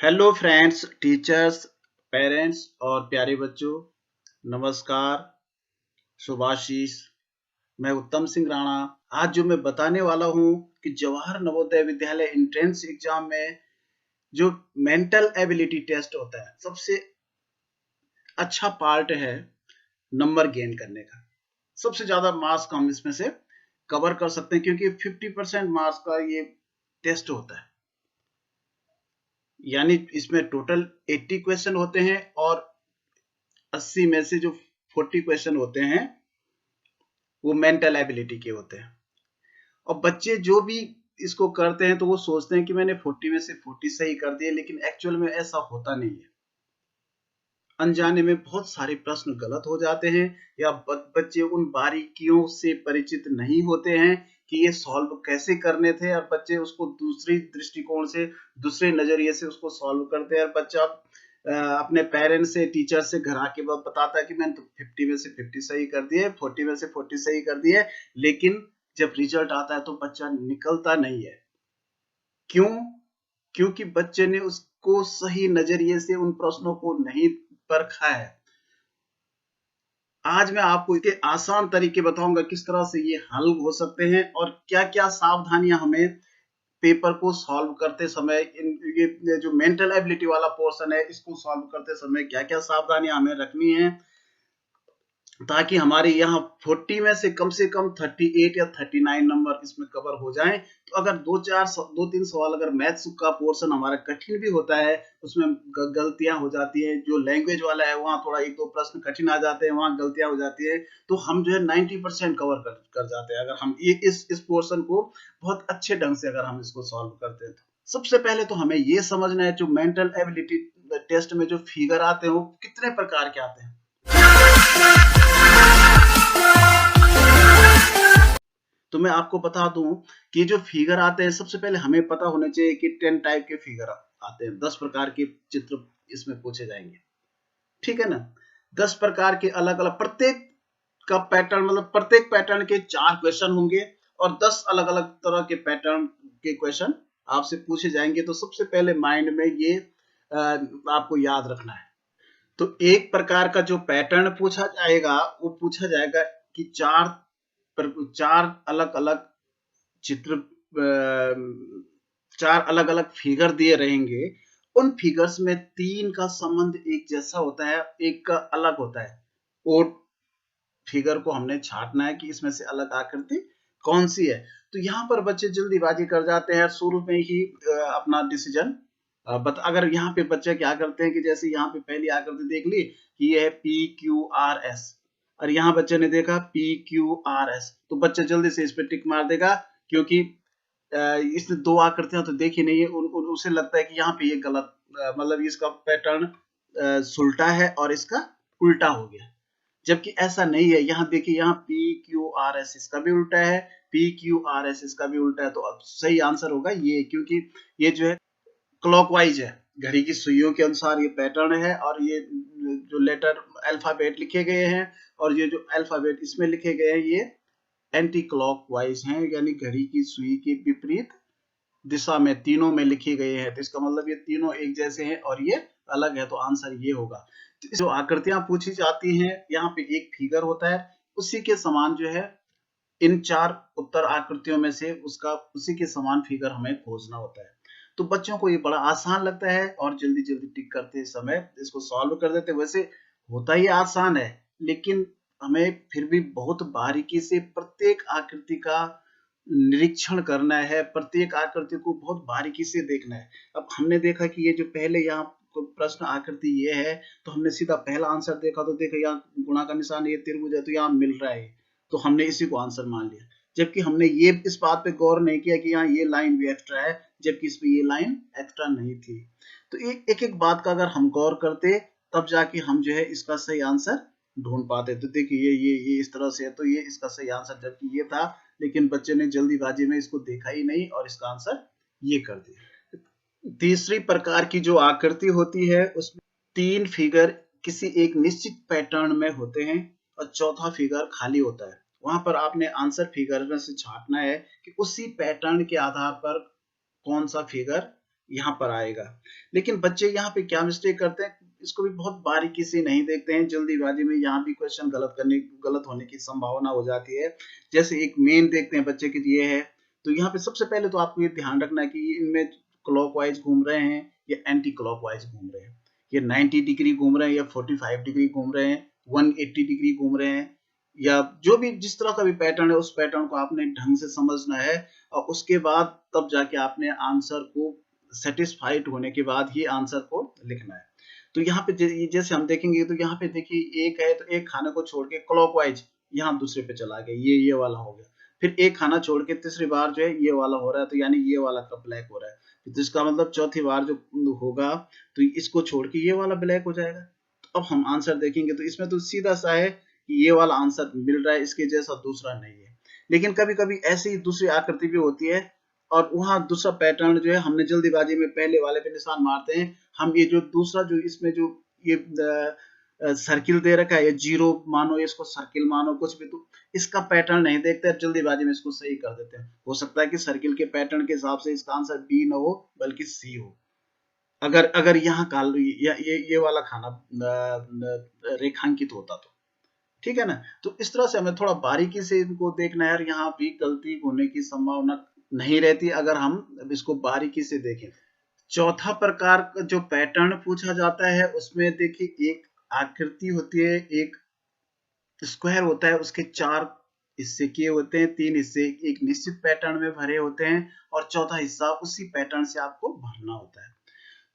Hello friends, teachers, parents और प्यारे बच्चों, नमस्कार, शुभाशीष। मैं उत्तम सिंह राणा। आज जो मैं बताने वाला हूँ कि जवाहर नवोदय विद्यालय एंट्रेंस एग्जाम में जो मेंटल एबिलिटी टेस्ट होता है, सबसे अच्छा पार्ट है नंबर गेन करने का। सबसे ज्यादा मार्क्स हम इसमें से कवर कर सकते हैं क्योंकि 50% मार्क्स का ये टेस्ट होता है। यानी इसमें टोटल 80 क्वेश्चन होते हैं और 80 में से जो 40 क्वेश्चन होते हैं वो मेंटल एबिलिटी के होते हैं। और बच्चे जो भी इसको करते हैं तो वो सोचते हैं कि मैंने 40 में से 40 सही कर दिए, लेकिन एक्चुअल में ऐसा होता नहीं है। अनजाने में बहुत सारे प्रश्न गलत हो जाते हैं या बच्चे उन बारीकियों से परिचित नहीं होते हैं कि ये सॉल्व कैसे करने थे, और बच्चे उसको दूसरी दृष्टिकोण से, दूसरे नजरिए से उसको सॉल्व करते हैं। और बच्चा अपने पेरेंट्स से, टीचर से घर आके बताता है कि मैंने तो 50 में से 50 सही कर दिए, 40 में से 40 सही कर दिए, लेकिन जब रिजल्ट आता है तो बच्चा निकलता नहीं है। क्यों? क्योंकि बच्चे ने उसको सही नजरिए से उन प्रश्नों को नहीं परखा है। आज मैं आपको इसके आसान तरीके बताऊंगा किस तरह से ये हल हो सकते हैं और क्या क्या सावधानियां हमें पेपर को सॉल्व करते समय, ये जो मेंटल एबिलिटी वाला पोर्शन है इसको सॉल्व करते समय क्या क्या सावधानियां हमें रखनी है, ताकि हमारे यहाँ 40 में से कम 38 या 39 नंबर इसमें कवर हो जाएं। तो अगर दो तीन सवाल अगर मैथ्स का पोर्शन हमारा कठिन भी होता है, उसमें गलतियां हो जाती हैं, जो लैंग्वेज वाला है वहां थोड़ा एक दो प्रश्न कठिन आ जाते हैं, वहां गलतियां हो जाती है, तो हम जो है 90% कवर कर जाते हैं अगर हम इस पोर्शन को बहुत अच्छे ढंग से अगर हम इसको सॉल्व करते हैं। तो सबसे पहले तो हमें ये समझना है जो मेंटल एबिलिटी टेस्ट में जो फिगर आते हैं वो कितने प्रकार के आते हैं। तो मैं आपको बता दूं कि जो फिगर आते हैं, सबसे पहले हमें पता होना चाहिए कि 10 टाइप के फिगर आते हैं, 10 प्रकार के चित्र इसमें पूछे जाएंगे। ठीक है ना? 10 प्रकार के अलग अलग, प्रत्येक का पैटर्न, मतलब प्रत्येक पैटर्न के 4 क्वेश्चन होंगे और 10 अलग अलग तरह के पैटर्न के क्वेश्चन आपसे पूछे जाएंगे। तो सबसे पहले माइंड में ये आपको याद रखना है। तो एक प्रकार का जो पैटर्न पूछा जाएगा वो पूछा जाएगा कि चार अलग अलग चित्र, 4 अलग अलग फिगर दिए रहेंगे। उन फिगर्स में 3 का संबंध एक जैसा होता है, एक का अलग होता है। और फिगर को हमने छांटना है कि इसमें से अलग आकृति कौन सी है। तो यहाँ पर बच्चे जल्दीबाजी कर जाते हैं, शुरू में ही अपना डिसीजन अगर यहाँ पे बच्चे क्या करते हैं कि जैसे यहाँ पे पहली आकृति देख ली कि ये है PQRS, और यहाँ बच्चे ने देखा PQRS, तो बच्चा जल्दी से इस पे टिक मार देगा क्योंकि इसने 2 आकृतियां तो देखी नहीं है। उसे लगता है कि यहाँ पे ये गलत, मतलब इसका पैटर्न सुलटा है और इसका उल्टा हो गया, जबकि ऐसा नहीं है। यहाँ देखिए, यहाँ PQRS इसका भी उल्टा है, PQRS इसका भी उल्टा है, तो अब सही आंसर होगा ये, क्योंकि ये जो है क्लॉकवाइज है, घड़ी की सुइयों के अनुसार ये पैटर्न है, और ये जो लेटर अल्फाबेट लिखे गए हैं और ये जो अल्फाबेट इसमें लिखे गए हैं ये एंटी क्लॉकवाइज हैं, यानी घड़ी की सुई के विपरीत दिशा में तीनों में लिखे गए हैं। तो इसका मतलब ये तीनों एक जैसे हैं और ये अलग है, तो आंसर ये होगा। तो जो आकृतियां पूछी जाती हैं, यहाँ पे एक फिगर होता है, उसी के समान जो है इन 4 उत्तर आकृतियों में से उसका उसी के समान फिगर हमें खोजना होता है। तो बच्चों को ये बड़ा आसान लगता है और जल्दी जल्दी टिक करते समय इसको सॉल्व कर देते। वैसे होता ही आसान है, लेकिन हमें फिर भी बहुत बारीकी से प्रत्येक आकृति का निरीक्षण करना है, प्रत्येक आकृति को बहुत बारीकी से देखना है। अब हमने देखा कि ये जो पहले यहाँ प्रश्न आकृति ये है, तो हमने सीधा पहला आंसर देखा, तो देखा यहाँ गुणा का निशान, ये त्रिभुज है, तो यहाँ मिल रहा है, तो हमने इसी को आंसर मान लिया। जबकि हमने ये इस बात पे गौर नहीं किया कि यहाँ ये लाइन भी एक्स्ट्रा है, जबकि इसमें ये लाइन एक्स्ट्रा नहीं थी। तो एक एक बात का अगर हम गौर करते तब जाके हम जो है इसका सही आंसर ढूंढ पाते। तो देखिए ये इस तरह से है, तो ये इसका सही आंसर जबकि ये था, लेकिन बच्चे ने जल्दीबाजी में इसको देखा ही नहीं और इसका आंसर ये कर दिया। तीसरी प्रकार की जो आकृति होती है उसमें 3 फिगर किसी एक निश्चित पैटर्न में होते हैं और चौथा फिगर खाली होता है। वहां पर आपने आंसर फिगर में से छांटना है कि उसी पैटर्न के आधार पर कौन सा फिगर यहाँ पर आएगा। लेकिन बच्चे यहाँ पे क्या मिस्टेक करते हैं, इसको भी बहुत बारीकी से नहीं देखते हैं, जल्दीबाजी में यहाँ भी क्वेश्चन गलत होने की संभावना हो जाती है। जैसे एक मेन देखते हैं बच्चे की ये है, तो यहाँ पे सबसे पहले तो आपको ये ध्यान रखना है कि इनमें क्लॉकवाइज घूम रहे हैं या एंटी क्लॉकवाइज घूम रहे हैं, ये 90 डिग्री घूम रहे हैं या 45 डिग्री घूम रहे हैं, 180 डिग्री घूम रहे हैं, या जो भी जिस तरह का भी पैटर्न है उस पैटर्न को आपने ढंग से समझना है, और उसके बाद तब जाके आपने आंसर को सेटिस्फाइड होने के बाद ही आंसर को लिखना है। तो यहाँ पे जैसे हम देखेंगे तो यहाँ पे देखिए एक है, तो एक खाने को छोड़ के क्लॉकवाइज यहाँ दूसरे पे चला गया, ये वाला हो गया, फिर एक खाना छोड़ के तीसरी बार जो है ये वाला हो रहा है, तो यानी ये वाला का ब्लैक हो रहा है, तो इसका मतलब चौथी बार जो होगा तो इसको छोड़ के ये वाला ब्लैक हो जाएगा। तो अब हम आंसर देखेंगे तो इसमें तो सीधा सा है कि ये वाला आंसर मिल रहा है, इसके जैसा दूसरा नहीं है। लेकिन कभी कभी ऐसी ही दूसरी आकृति भी होती है और वहां दूसरा पैटर्न जो है हमने जल्दीबाजी में पहले वाले पे निशान मारते हैं, हम ये जो दूसरा जो इसमें जो ये सर्किल दे रखा है, ये जीरो मानो, इसको सर्किल मानो, कुछ भी, तो इसका पैटर्न नहीं देखते, जल्दीबाजी में इसको सही कर देते हैं। हो सकता है कि सर्किल के पैटर्न के हिसाब से इसका आंसर बी न हो बल्कि सी हो, अगर अगर यहाँ काल ये वाला खाना रेखांकित होता तो, ठीक है ना। तो इस तरह से हमें थोड़ा बारीकी से इनको देखना है, यार यहाँ भी गलती होने की संभावना नहीं रहती अगर हम इसको बारीकी से देखें। चौथा प्रकार का जो पैटर्न पूछा जाता है उसमें देखिए एक आकृति होती है, एक स्क्वायर होता है, उसके 4 हिस्से किए होते हैं, 3 हिस्से एक निश्चित पैटर्न में भरे होते हैं और चौथा हिस्सा उसी पैटर्न से आपको भरना होता है।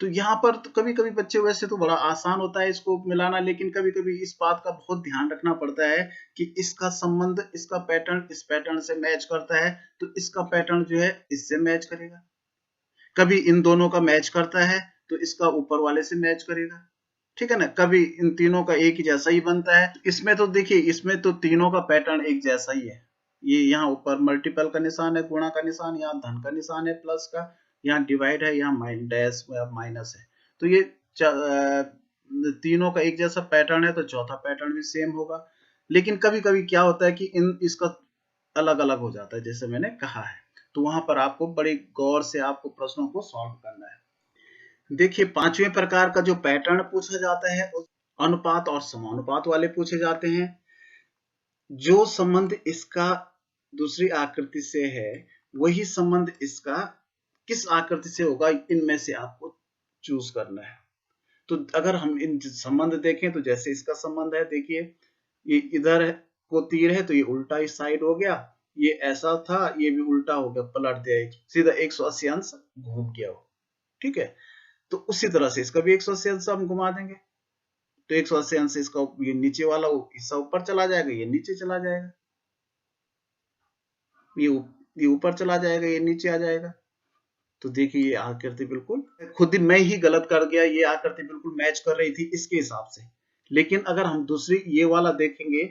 तो यहाँ पर तो कभी-कभी बच्चे, वैसे तो बड़ा आसान होता है इसको मिलाना, लेकिन कभी-कभी इस बात का बहुत ध्यान रखना पड़ता है कि इसका संबंध, इसका पैटर्न इस पैटर्न से मैच करता है तो इसका पैटर्न जो है इससे मैच करेगा, कभी इन दोनों का मैच करता है तो इसका ऊपर वाले से मैच करेगा, ठीक है ना, कभी इन तीनों का एक ही जैसा ही बनता है। इसमें तो देखिए, इसमें तो तीनों का पैटर्न एक जैसा ही है, ये यहाँ ऊपर मल्टीपल का निशान है, गुणा का निशान, यहाँ धन का निशान है प्लस का, यहाँ डिवाइड है, यहाँ डैश माइनस है, तो ये तीनों का एक जैसा पैटर्न है तो चौथा पैटर्न भी सेम होगा। लेकिन कभी कभी क्या होता है कि इन इसका अलग अलग हो जाता है, जैसे मैंने कहा है, तो वहां पर आपको बड़े गौर से आपको प्रश्नों को सॉल्व करना है। देखिए, पांचवें प्रकार का जो पैटर्न पूछा जाता है अनुपात और समानुपात वाले पूछे जाते हैं। जो संबंध इसका दूसरी आकृति से है वही संबंध इसका किस आकृति से होगा, इनमें से आपको चूज करना है। तो अगर हम इन संबंध देखें तो जैसे इसका संबंध है, देखिए ये इधर को तीर है तो ये उल्टा इस साइड हो गया, ये ऐसा था ये भी उल्टा हो गया, पलट दिया, सीधा 180 अंश घूम गया हो, ठीक है। तो उसी तरह से इसका भी 180 अंश हम घुमा देंगे, तो 180 अंश इसका ये नीचे वाला हिस्सा ऊपर चला जाएगा, ये नीचे चला जाएगा, ये ऊपर चला जाएगा, ये नीचे आ जाएगा। तो देखिए ये आकृति बिल्कुल, खुद ही मैं ही गलत कर गया, ये आकृति बिल्कुल मैच कर रही थी इसके हिसाब से, लेकिन अगर हम दूसरी ये वाला देखेंगे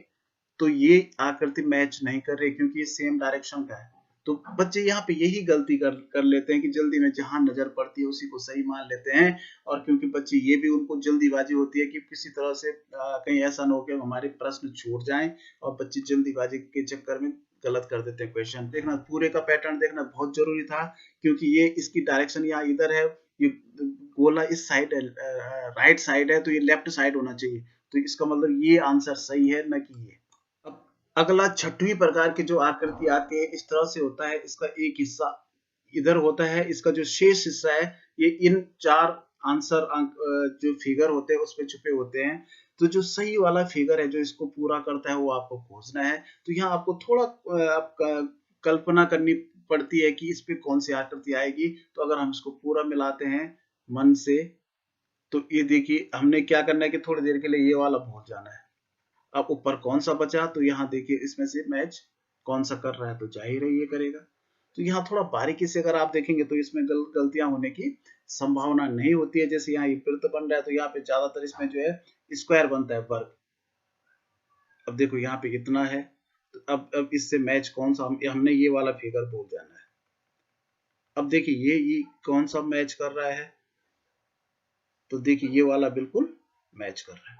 तो ये आकृति मैच नहीं कर रही क्योंकि ये सेम डायरेक्शन का है। तो बच्चे यहाँ पे यही गलती कर लेते हैं कि जल्दी में जहां नजर पड़ती है उसी को सही मान लेते हैं, और क्योंकि बच्चे ये भी, उनको जल्दीबाजी होती है कि किसी तरह से कहीं ऐसा न हो कि हमारे प्रश्न छूट जाएं, और बच्चे जल्दीबाजी के चक्कर में गलत कर देते हैं क्वेश्चन। देखना, पूरे का पैटर्न देखना बहुत जरूरी था, क्योंकि ये इसकी डायरेक्शन यहाँ इधर है, ये गोला इस साइड है, राइट साइड है, तो ये लेफ्ट साइड होना चाहिए, तो इसका मतलब ये आंसर सही है, न कि ये। अब अगला छठवीं प्रकार की जो आकृति आती है इस तरह से होता है, इसका एक हिस्सा इधर होता है, इसका जो शेष हिस्सा है ये इन 4 आंसर जो फिगर होते हैं उसमें छुपे होते हैं। तो जो सही वाला फिगर है जो इसको पूरा करता है वो आपको खोजना है। तो यहाँ आपको थोड़ा आपका कल्पना करनी पड़ती है कि इस पे कौन सी आकृति आएगी। तो अगर हम इसको पूरा मिलाते हैं मन से, तो ये देखिए हमने क्या करना है कि थोड़ी देर के लिए ये वाला भूल जाना है। अब ऊपर कौन सा बचा, तो यहाँ देखिए इसमें से मैच कौन सा कर रहा है, तो जाहिर है ये करेगा। तो यहाँ थोड़ा बारीकी से अगर आप देखेंगे तो इसमें गलतियां होने की संभावना नहीं होती है। जैसे यहाँ ये वृत्त बन रहा है तो यहाँ पे ज्यादातर इसमें जो है स्क्वायर बनता है, वर्ग। अब देखो यहाँ पे इतना है, तो अब इससे मैच कौन सा, हमने ये वाला फिगर भूल जाना है। अब देखिए ये कौन सा मैच कर रहा है, तो देखिए ये वाला बिल्कुल मैच कर रहा है।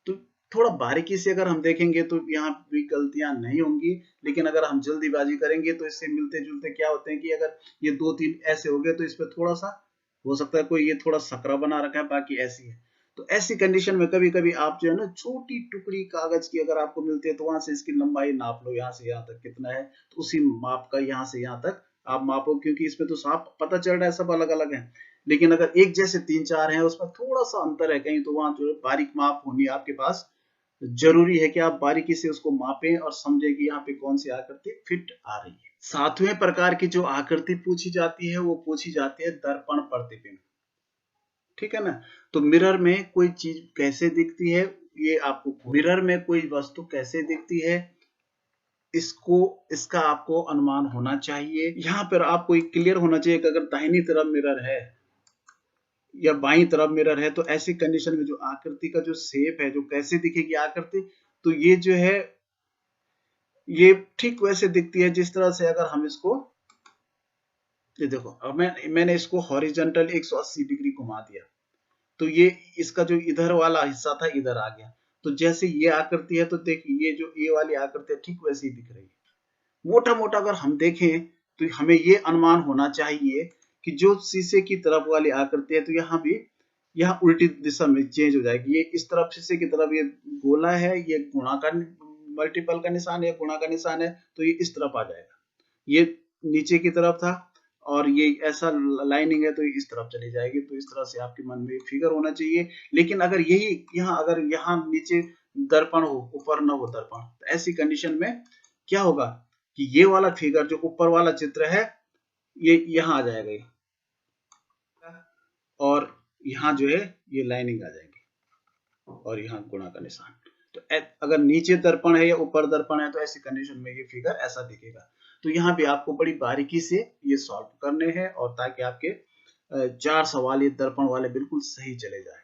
तो थोड़ा बारीकी से अगर हम देखेंगे तो यहाँ भी गलतियां नहीं होंगी, लेकिन अगर हम जल्दीबाजी करेंगे तो इससे मिलते जुलते क्या होते हैं कि अगर ये 2-3 ऐसे हो गए तो इस पे थोड़ा सा हो सकता है कोई ये थोड़ा सकरा बना रखा है, बाकी ऐसी है। तो ऐसी कंडीशन में कभी कभी आप जो है ना छोटी टुकड़ी कागज की अगर आपको मिलती है तो वहां से इसकी लंबाई नाप लो, यहाँ से यहाँ तक कितना है, तो उसी माप का यहाँ से यहाँ तक आप मापो, क्योंकि इसमें तो साफ पता चल रहा है सब अलग अलग है। लेकिन अगर एक जैसे 3-4 हैं उसमें थोड़ा सा अंतर है कहीं, तो वहां जो है बारीक माप होनी आपके पास जरूरी है कि आप बारीकी से उसको मापें और समझें कि यहाँ पे कौन सी आकृति फिट आ रही है। 7वें प्रकार की जो आकृति पूछी जाती है वो पूछी जाती है दर्पण प्रतिबिंब। ठीक है ना। तो मिरर में कोई चीज कैसे दिखती है, ये आपको मिरर में कोई वस्तु कैसे दिखती है इसको इसका आपको अनुमान होना चाहिए। यहाँ पर आपको क्लियर होना चाहिए कि अगर दाहिनी तरफ मिरर है या बाईं तरफ मिरर है तो ऐसी कंडीशन में जो आकृति का जो शेप है, जो कैसे दिखेगी आकृति, तो ये जो है ये ठीक वैसे दिखती है जिस तरह से अगर हम इसको, ये देखो अब मैंने इसको हॉरिजॉन्टल 180 डिग्री घुमा दिया, तो ये इसका जो इधर वाला हिस्सा था इधर आ गया। तो जैसे ये आकृति है तो देखिए ये जो ये वाली आकृति है ठीक वैसे ही दिख रही है। मोटा मोटा अगर हम देखें तो हमें ये अनुमान होना चाहिए कि जो शीशे की तरफ वाली आकृति है तो यहाँ भी यहाँ उल्टी दिशा में चेंज हो जाएगी। ये इस तरफ शीशे की तरफ ये गोला है, ये गुणा का मल्टीपल का निशान है, गुणा का निशान है, तो ये इस तरफ आ जाएगा। ये नीचे की तरफ था और ये ऐसा लाइनिंग है तो इस तरफ चली जाएगी। तो इस तरह से आपके मन में फिगर होना चाहिए। लेकिन अगर यही यहाँ अगर यहाँ नीचे दर्पण हो ऊपर न हो दर्पण, तो ऐसी कंडीशन में क्या होगा कि ये वाला फिगर जो ऊपर वाला चित्र है ये यहाँ आ जाएगा और यहाँ जो है ये लाइनिंग आ जाएगी और यहाँ गुणा का निशान। तो अगर नीचे दर्पण है या ऊपर दर्पण है तो ऐसी कंडीशन में ये फिगर ऐसा दिखेगा। तो यहाँ पे आपको बड़ी बारीकी से ये सॉल्व करने हैं और ताकि आपके 4 सवाल ये दर्पण वाले बिल्कुल सही चले जाए।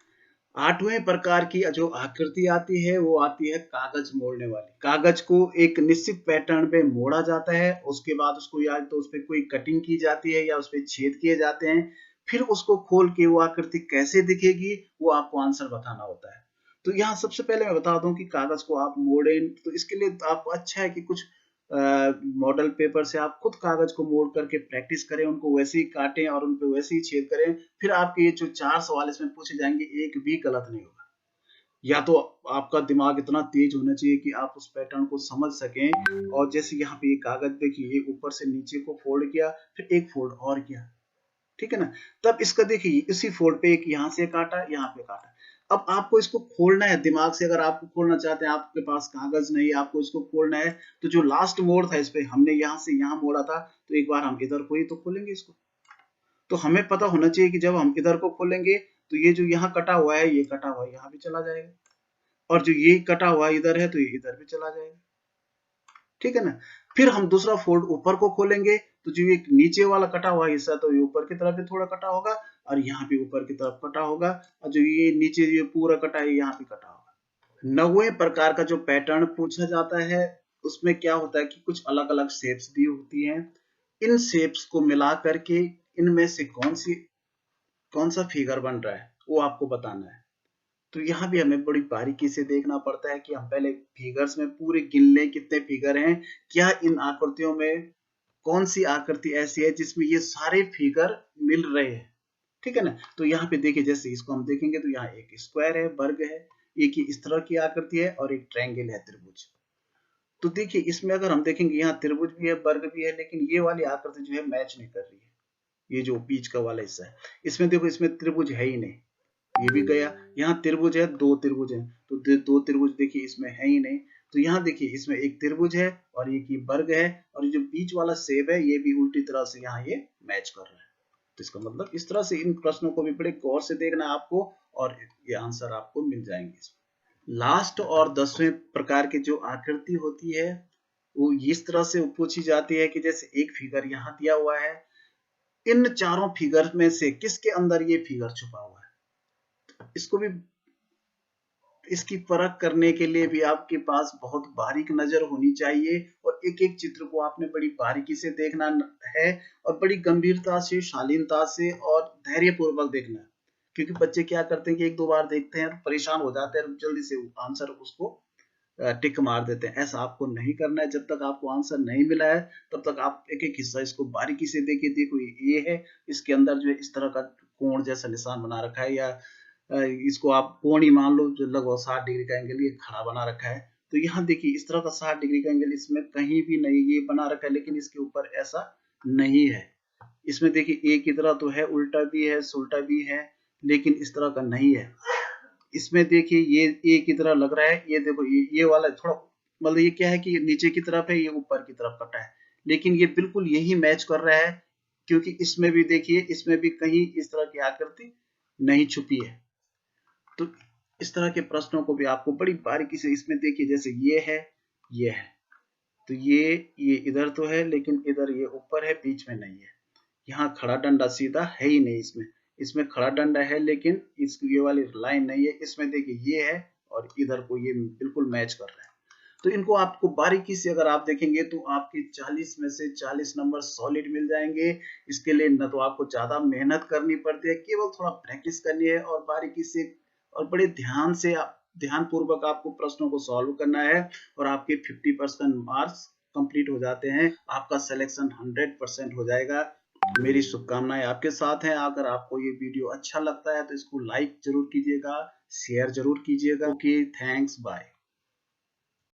8वें प्रकार की जो आकृति आती है वो आती है कागज मोड़ने वाली। कागज को एक निश्चित पैटर्न पे मोड़ा जाता है, उसके बाद उसको या तो उस पर कोई कटिंग की जाती है या उस पर छेद किए जाते हैं, फिर उसको खोल के वो आकृति कैसे दिखेगी वो आपको आंसर बताना होता है। तो यहाँ सबसे पहले मैं बता दूं कि कागज को आप मोड़ें तो इसके लिए आपको अच्छा है कि कुछ मॉडल पेपर से आप खुद कागज को मोड़ करके प्रैक्टिस करें, उनको वैसे ही काटें और उन पे वैसे ही छेद करें। फिर आपके ये जो 4 सवाल इसमें पूछे जाएंगे एक भी गलत नहीं होगा। या तो आपका दिमाग इतना तेज होना चाहिए कि आप उस पैटर्न को समझ सकें। और जैसे यहाँ पे ये कागज देखिए ये ऊपर से नीचे को फोल्ड किया, फिर एक फोल्ड और किया, ठीक है ना। तब इसका देखिए इसी फोल्ड पे एक यहाँ से काटा, यहाँ पे काटा। अब आपको इसको खोलना है दिमाग से, अगर आपको खोलना चाहते हैं, आपके पास कागज नहीं, आपको इसको खोलना है, तो जो लास्ट मोड़ था इस पे हमने यहाँ से यहाँ मोड़ा था, तो एक बार हम इधर को ही तो खोलेंगे इसको। तो हमें पता होना चाहिए कि जब हम इधर को खोलेंगे तो ये जो यहाँ कटा हुआ है ये कटा हुआ यहाँ भी चला जाएगा, और जो ये कटा हुआ इधर है तो ये इधर भी चला जाएगा, ठीक है ना। फिर हम दूसरा फोल्ड ऊपर को खोलेंगे तो जो ये नीचे वाला कटा हुआ हिस्सा तो ये ऊपर की तरफ भी थोड़ा कटा होगा और यहाँ भी ऊपर की तरफ कटा होगा, और जो ये नीचे ये पूरा कटा है यहाँ भी कटा होगा। 9वें प्रकार का जो पैटर्न पूछा जाता है उसमें क्या होता है कि कुछ अलग अलग शेप्स दी होती हैं। इन शेप्स को मिला करके इनमें से कौन सा फिगर बन रहा है वो आपको बताना है। तो यहाँ भी हमें बड़ी बारीकी से देखना पड़ता है कि हम पहले फिगर्स में पूरे गिन लें कितने फिगर हैं, क्या इन आकृतियों में कौन सी आकृति ऐसी है जिसमें ये सारे फिगर मिल रहे हैं, ठीक है ना। तो यहाँ पे देखिए जैसे इसको हम देखेंगे तो यहाँ एक स्क्वायर है, वर्ग है, एक ही इस तरह की आकृति है और एक ट्रायंगल है, त्रिभुज। तो देखिए इसमें अगर हम देखेंगे यहाँ त्रिभुज भी है, वर्ग भी है, लेकिन ये वाली आकृति जो है मैच नहीं कर रही है। ये जो बीच का वाला हिस्सा है इसमें देखो इसमें त्रिभुज है ही नहीं, ये भी गया। यहाँ त्रिभुज है, 2 त्रिभुज है, तो 2 त्रिभुज देखिए इसमें है ही नहीं। तो यहाँ देखिए इसमें एक त्रिभुज है और एक ही वर्ग है, और ये जो बीच वाला शेप है ये भी उल्टी तरह से यहाँ ये मैच कर रहा है। तो इसका मतलब इस तरह से इन प्रश्नों को भी बड़े गौर से देखना है आपको और ये आंसर आपको मिल जाएंगे। लास्ट और 10वें प्रकार की जो आकृति होती है वो इस तरह से पूछी जाती है कि जैसे एक फिगर यहाँ दिया हुआ है, इन चारों फिगर में से किसके अंदर ये फिगर छुपा हुआ है। इसको भी इसकी परख करने के लिए भी आपके पास बहुत बारीक नजर होनी चाहिए और एक एक चित्र को आपने बड़ी बारीकी से देखना है और बड़ी गंभीरता से, शालीनता से और धैर्यपूर्वक देखना है। क्योंकि बच्चे क्या करते हैं कि 1-2 बार देखते हैं तो परेशान हो जाते हैं, जल्दी से आंसर उसको टिक मार देते हैं। ऐसा आपको नहीं करना है। जब तक आपको आंसर नहीं मिला है तब तक आप एक एक हिस्सा इसको बारीकी से देखिए। देखो ये है, इसके अंदर जो है इस तरह का कोण जैसा निशान बना रखा है, या इसको आप कोण ही मान लो, जो लगभग 60 डिग्री का एंगल ये खड़ा बना रखा है। तो यहाँ देखिए इस तरह का 60 डिग्री का एंगल इसमें कहीं भी नहीं, ये बना रखा है, लेकिन इसके ऊपर ऐसा नहीं है। इसमें देखिए एक की तरह तो है, उल्टा भी है, सुल्टा भी है, लेकिन इस तरह का नहीं है। इसमें देखिए ये एक की तरह लग रहा है, ये देखो ये वाला थोड़ा, मतलब ये क्या है कि नीचे की तरफ है, ये ऊपर की तरफ कटा है, लेकिन ये बिल्कुल यही मैच कर रहा है, क्योंकि इसमें भी देखिए, इसमें भी कहीं इस तरह की आकृति नहीं छुपी है। तो इस तरह के प्रश्नों को भी आपको बड़ी बारीकी से, इसमें देखिए जैसे ये है, ये है, तो ये इधर तो है, लेकिन इधर ये ऊपर है, बीच में नहीं है। यहाँ खड़ा डंडा सीधा है ही नहीं, इसमें खड़ा डंडा है, लेकिन इस ये वाली लाइन नहीं है। इसमें देखिए ये है और इधर को ये बिल्कुल मैच कर रहा है। तो इनको आपको बारीकी से अगर आप देखेंगे तो आपके 40 में से 40 नंबर सॉलिड मिल जाएंगे। इसके लिए न तो आपको ज्यादा मेहनत करनी पड़ती है, केवल थोड़ा प्रैक्टिस करनी है और बारीकी से और बड़े ध्यान पूर्वक आपको प्रश्नों को सॉल्व करना है, और आपके 50% मार्क्स कंप्लीट हो जाते हैं, आपका सिलेक्शन 100% हो जाएगा। मेरी शुभकामनाएं आपके साथ हैं। अगर आपको ये वीडियो अच्छा लगता है तो इसको लाइक जरूर कीजिएगा, शेयर जरूर कीजिएगा। Okay, thanks, bye.